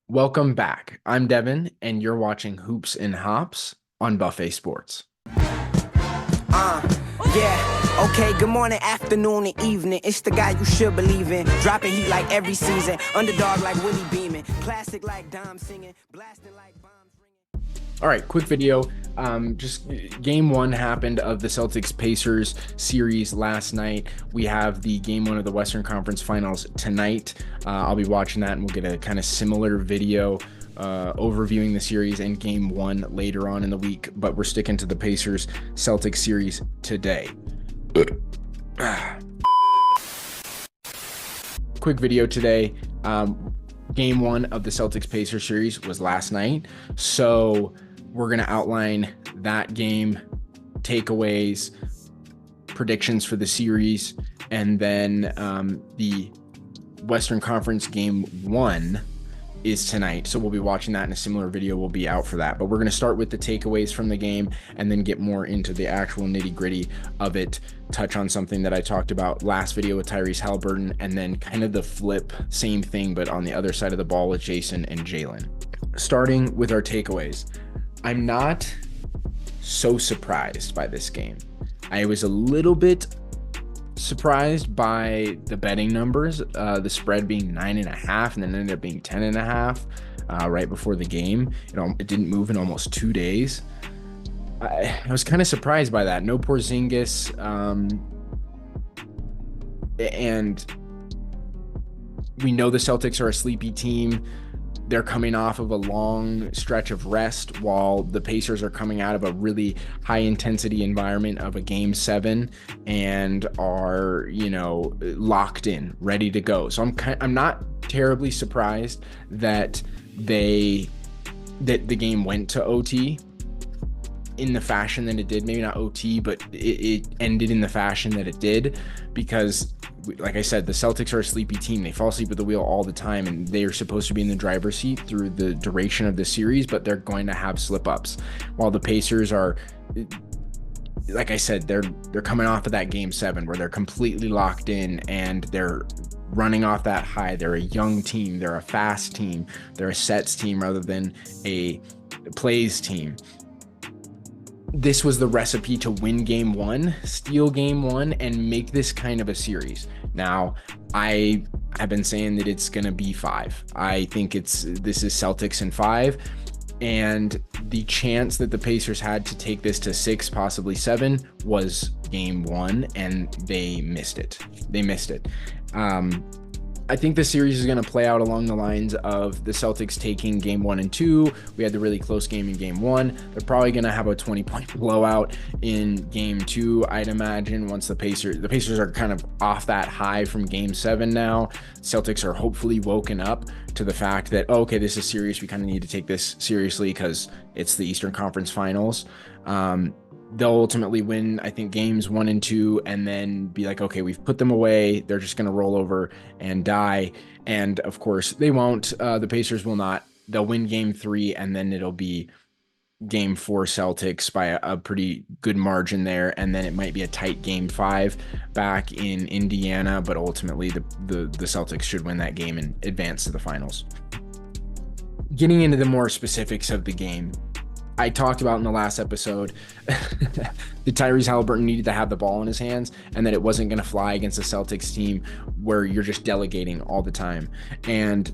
Welcome back. I'm Devin, and you're watching Hoops and Hops on Buffet Sports. Uh, yeah. Okay, good morning, afternoon, and evening. It's the guy you should believe in. Dropping heat like every season. Underdog like Willie Beeman. Classic like Dom singing. Blasting like bombs ringing. All right, quick video. Just game one happened of the Celtics Pacers series last night. We have the game one of the Western Conference Finals tonight. I'll be watching that, and we'll get a kind of similar video overviewing the series and game one later on in the week. But we're sticking to the Pacers Celtics series today. Quick video today. Game one of the Celtics Pacers series was last night. So we're going to outline that game, takeaways, predictions for the series, and then the Western Conference game one is tonight. So we'll be watching that, in a similar video will be out for that. But we're going to start with the takeaways from the game and then get more into the actual nitty-gritty of it, touch on something that I talked about last video with Tyrese Haliburton, and then kind of the flip, same thing, but on the other side of the ball with Jason and Jalen. Starting with our takeaways. I'm not so surprised by this game. I was a little bit surprised by the betting numbers, the spread being 9.5 and then ended up being 10.5 right before the game. It didn't move in almost 2 days. I was kind of surprised by that. No Porzingis, and we know the Celtics are a sleepy team. They're coming off of a long stretch of rest, while the Pacers are coming out of a really high intensity environment of a game 7 and are, locked in, ready to go. So I'm not terribly surprised that the game went to OT in the fashion that it did. Maybe not OT, but it ended in the fashion that it did, because like I said, the Celtics are a sleepy team. They fall asleep at the wheel all the time, and they are supposed to be in the driver's seat through the duration of the series, but they're going to have slip-ups. While the Pacers are, like I said, they're coming off of that game 7 where they're completely locked in and they're running off that high. They're a young team. They're a fast team. They're a sets team rather than a plays team. This was the recipe to win game 1, steal game 1, and make this kind of a series. Now, I have been saying that it's going to be 5. I think this is Celtics in 5, and the chance that the Pacers had to take this to 6, possibly 7, was game 1, and they missed it. I think the series is going to play out along the lines of the Celtics taking game 1 and 2. We had the really close game in game 1. They're probably going to have a 20-point blowout in game 2, I'd imagine, once the Pacers are kind of off that high from game 7 now. Celtics are hopefully woken up to the fact that, okay, this is serious. We kind of need to take this seriously because it's the Eastern Conference Finals. They'll ultimately win, I think, games 1 and 2, and then be like, okay, we've put them away. They're just going to roll over and die. And of course, they won't. The Pacers will not. They'll win game 3, and then it'll be game 4 Celtics by a pretty good margin there. And then it might be a tight game 5 back in Indiana, but ultimately the Celtics should win that game and advance to the finals. Getting into the more specifics of the game, I talked about in the last episode that Tyrese Haliburton needed to have the ball in his hands, and that it wasn't going to fly against a Celtics team where you're just delegating all the time. And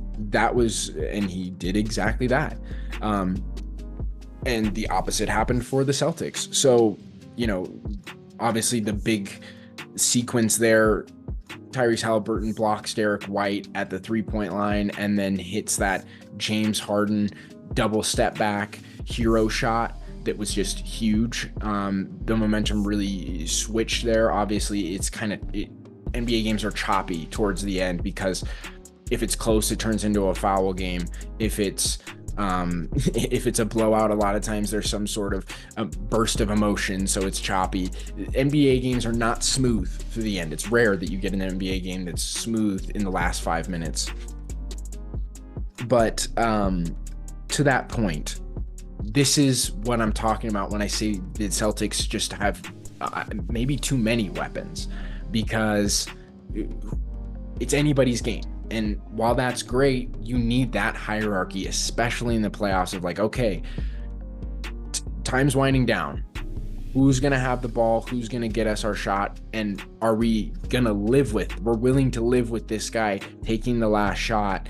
he did exactly that. And the opposite happened for the Celtics. So, obviously the big sequence there, Tyrese Haliburton blocks Derek White at the 3-point line and then hits that James Harden double step back hero shot that was just huge. The momentum really switched there. Obviously, NBA games are choppy towards the end, because if it's close, it turns into a foul game. If it's a blowout, a lot of times there's some sort of a burst of emotion, so it's choppy. NBA games are not smooth through the end. It's rare that you get an NBA game that's smooth in the last 5 minutes. But to that point, this is what I'm talking about when I say the Celtics just have maybe too many weapons, because it's anybody's game. And while that's great, you need that hierarchy, especially in the playoffs, of like, okay, time's winding down. Who's going to have the ball? Who's going to get us our shot? And are we going to we're willing to live with this guy taking the last shot,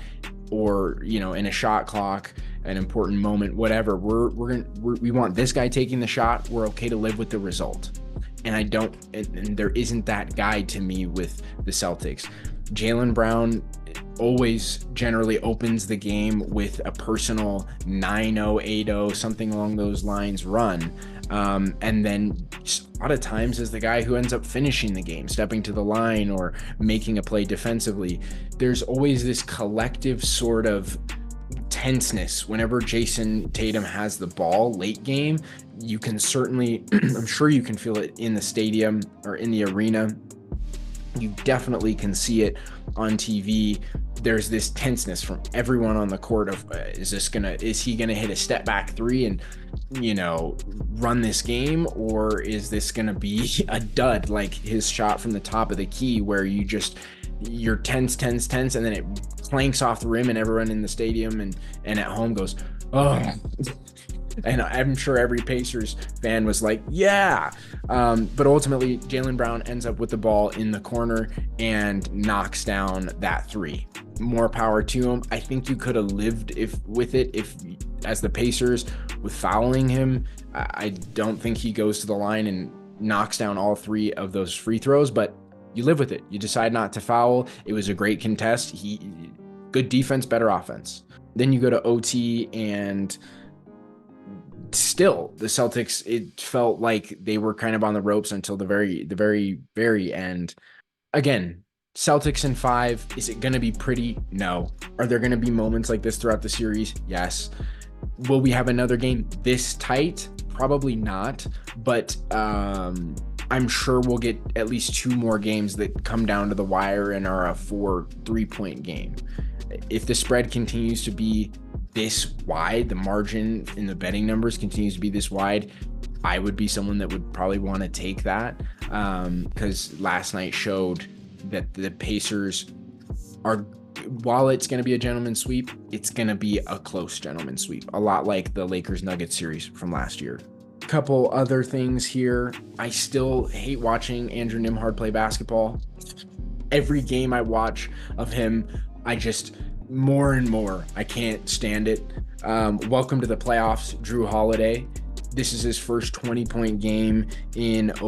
or, in a shot clock, an important moment, whatever. We want this guy taking the shot. We're okay to live with the result. And there isn't that guy to me with the Celtics. Jaylen Brown always generally opens the game with a personal 9-0, 8-0, something along those lines run. And then a lot of times is the guy who ends up finishing the game, stepping to the line or making a play defensively. There's always this collective sort of tenseness whenever Jason Tatum has the ball late game. You can certainly, I'm sure you can feel it in the stadium or in the arena. You definitely can see it on TV. There's this tenseness from everyone on the court of, is he gonna hit a step back three and, run this game, or is this gonna be a dud like his shot from the top of the key, where you're tense, and then it clanks off the rim and everyone in the stadium and at home goes, oh. And I'm sure every Pacers fan was like, yeah. But ultimately, Jaylen Brown ends up with the ball in the corner and knocks down that three. More power to him. I think you could have lived with it as the Pacers, with fouling him. I don't think he goes to the line and knocks down all three of those free throws, but you live with it. You decide not to foul. It was a great contest. Good defense, better offense. Then you go to OT, and still the Celtics, it felt like they were kind of on the ropes until the very end. Again, Celtics in 5. Is it going to be pretty? No. Are there going to be moments like this throughout the series? Yes. Will we have another game this tight? Probably not. But I'm sure we'll get at least 2 more games that come down to the wire and are a 4 3-point game. If the spread continues to be this wide, the margin in the betting numbers continues to be this wide, I would be someone that would probably want to take that, because last night showed that the Pacers are, while it's going to be a gentleman's sweep, it's going to be a close gentleman's sweep, a lot like the Lakers-Nuggets series from last year. Couple other things here. I still hate watching Andrew Nembhard play basketball. Every game I watch of him, more and more, I can't stand it. Welcome to the playoffs, Drew Holiday. This is his first 20-point game in the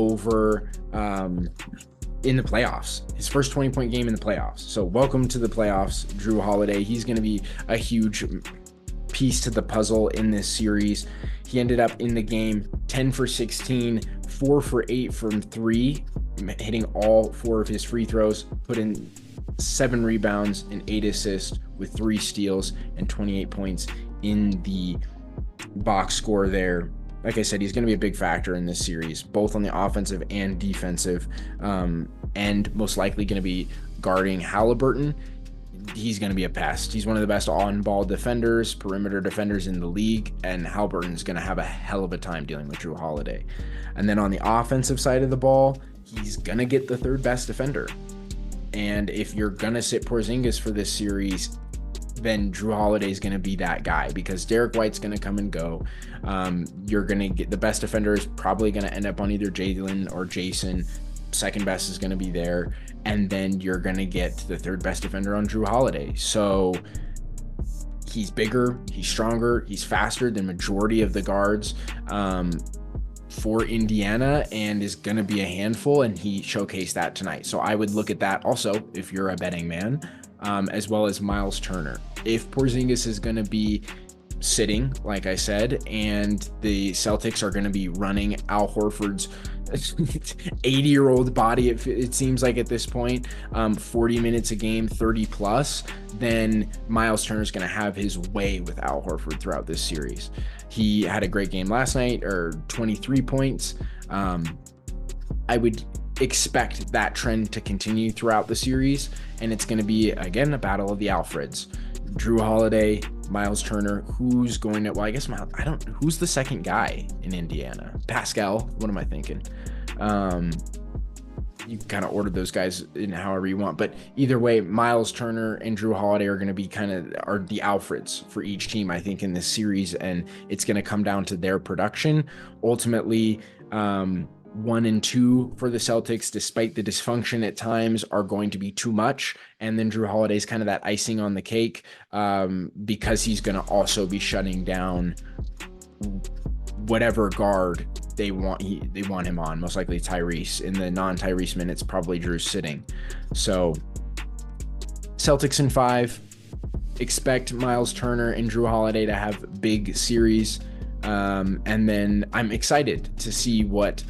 playoffs. His first 20-point game in the playoffs. So welcome to the playoffs, Drew Holiday. He's going to be a huge piece to the puzzle in this series. He ended up in the game 10 for 16, 4 for 8 from 3, hitting all 4 of his free throws, put in 7 rebounds and 8 assists with 3 steals and 28 points in the box score there. Like I said, he's going to be a big factor in this series, both on the offensive and defensive, and most likely going to be guarding Halliburton. He's going to be a pest. He's one of the best on-ball defenders, perimeter defenders in the league, and Halliburton's going to have a hell of a time dealing with Drew Holiday. And then on the offensive side of the ball, he's going to get the 3rd best defender. And if you're going to sit Porzingis for this series, then Drew Holiday is going to be that guy, because Derek White's going to come and go. You're going to get the best defender is probably going to end up on either Jaylen or Jason. Second best is going to be there. And then you're going to get the 3rd best defender on Drew Holiday. So he's bigger, he's stronger, he's faster than majority of the guards for Indiana, and is going to be a handful, and he showcased that tonight. So I would look at that also if you're a betting man, as well as Miles Turner. If Porzingis is going to be sitting, like I said, and the Celtics are going to be running Al Horford's 80-year-old body, it seems like at this point, 40 minutes a game, 30 plus, then Miles Turner is going to have his way with Al Horford throughout this series. He had a great game last night, or 23 points. I would expect that trend to continue throughout the series, and it's going to be, again, a battle of the Alfreds. Drew Holiday, Miles Turner. Who's going to, well, I guess who's the second guy in Indiana? Pascal, what am I thinking? you kind of order those guys in however you want. But either way, Miles Turner and Drew Holiday are going to be are the Alfreds for each team, I think, in this series. And it's going to come down to their production. Ultimately, 1 and 2 for the Celtics, despite the dysfunction at times, are going to be too much. And then Drew Holiday's kind of that icing on the cake, because he's going to also be shutting down whatever guard they want him on, most likely Tyrese. In the non-Tyrese minutes, probably Drew's sitting. So Celtics in 5. Expect Miles Turner and Drew Holiday to have big series. And then I'm excited to see what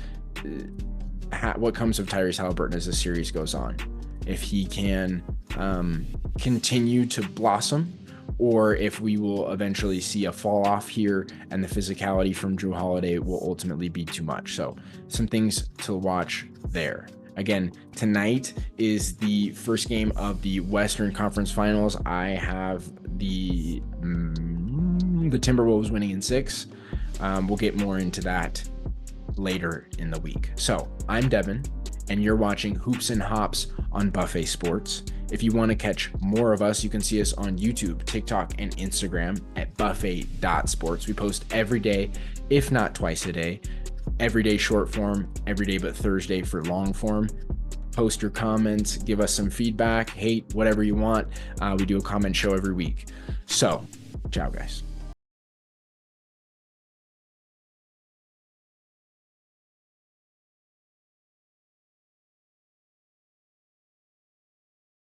comes of Tyrese Halliburton as the series goes on. If he can continue to blossom, or if we will eventually see a fall off here and the physicality from Drew Holiday will ultimately be too much. So some things to watch there. Again, tonight is the first game of the Western Conference Finals. I have the Timberwolves winning in 6. We'll get more into that later in the week. So I'm Devin, and you're watching Hoops and Hops on Buffet Sports. If you want to catch more of us, you can see us on YouTube, TikTok, and Instagram at buffet.sports. We post every day, if not twice a day. Every day short form, every day but Thursday for long form. Post your comments, give us some feedback, hate, whatever you want. We do a comment show every week. So, ciao guys.